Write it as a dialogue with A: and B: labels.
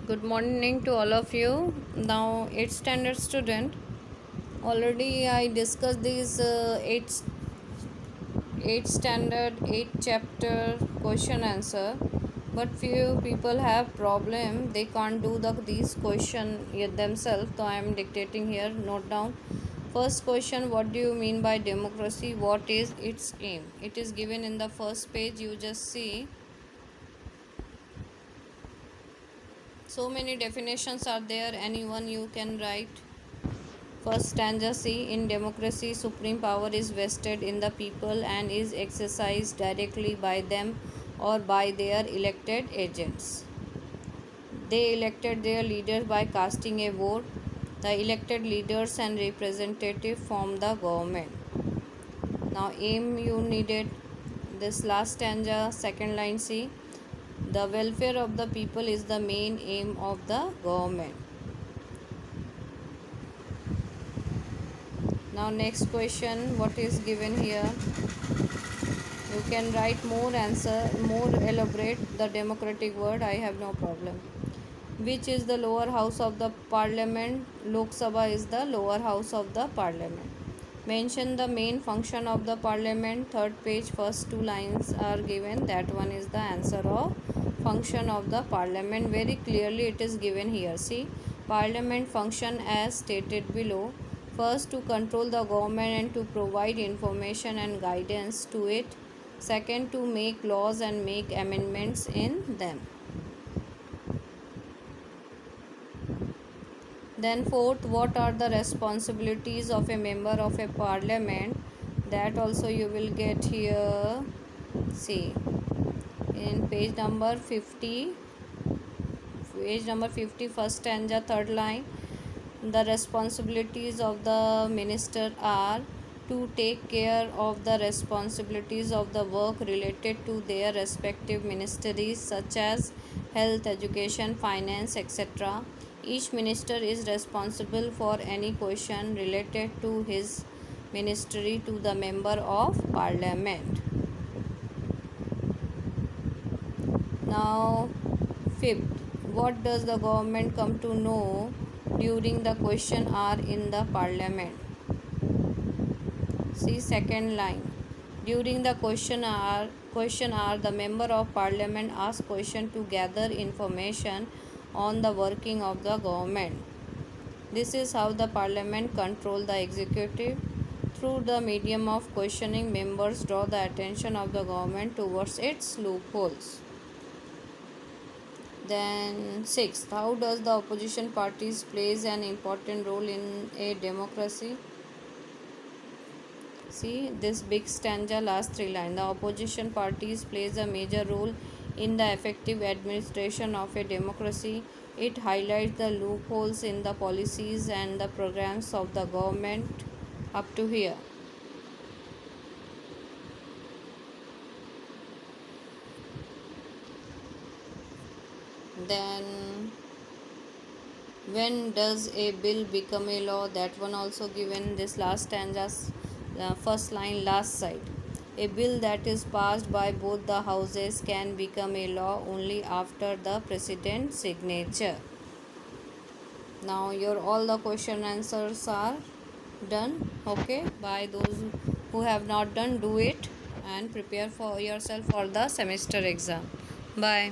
A: Good morning to all of you. Now, 8th standard student. Already, I discussed these 8th standard 8th chapter question answer. But few people have problem. They can't do these question themselves. So I am dictating here. Note down. First question: what do you mean by democracy? What is its aim? It is given in the first page. You just see. So many definitions are there. Anyone you can write. First stanza C. In democracy, supreme power is vested in the people and is exercised directly by them or by their elected agents. They elected their leaders by casting a vote. The elected leaders and representatives form the government. Now, aim you needed. This last stanza, second line C. The welfare of the people is the main aim of the government. Now, next question, what is given here? You can write more answer, more elaborate the democratic word. I have no problem. Which is the lower house of the parliament? Lok Sabha is the lower house of the parliament. Mention the main function of the parliament. Third page, first two lines are given. That one is the answer of function of the parliament. Very clearly it is given here. See, parliament function as stated below. First, to control the government and to provide information and guidance to it. Second, to make laws and make amendments in them. Then fourth, what are the responsibilities of a member of a parliament? That also you will get here. See, in page number 50, first stanza, third line. The responsibilities of the minister are to take care of the responsibilities of the work related to their respective ministries such as health, education, finance, etc. Each minister is responsible for any question related to his ministry to the member of parliament. Now, fifth, what does the government come to know during the question hour in the parliament? See second line. During the question hour, the member of parliament asks question to gather information on the working of the government. This is how the parliament control the executive. Through the medium of questioning, members draw the attention of the government towards its loopholes. Then sixth, how does the opposition parties plays an important role in a democracy? See this big stanza, last three lines. The opposition parties plays a major role in the effective administration of a democracy. It highlights the loopholes in the policies and the programs of the government up to here. Then when does a bill become a law? That one also given. This last stanza's first line, last side. A bill that is passed by both the houses can become a law only after the president's signature. Now your all the question answers are done. Okay, by those who have not done, do it and prepare for yourself for the semester exam. Bye.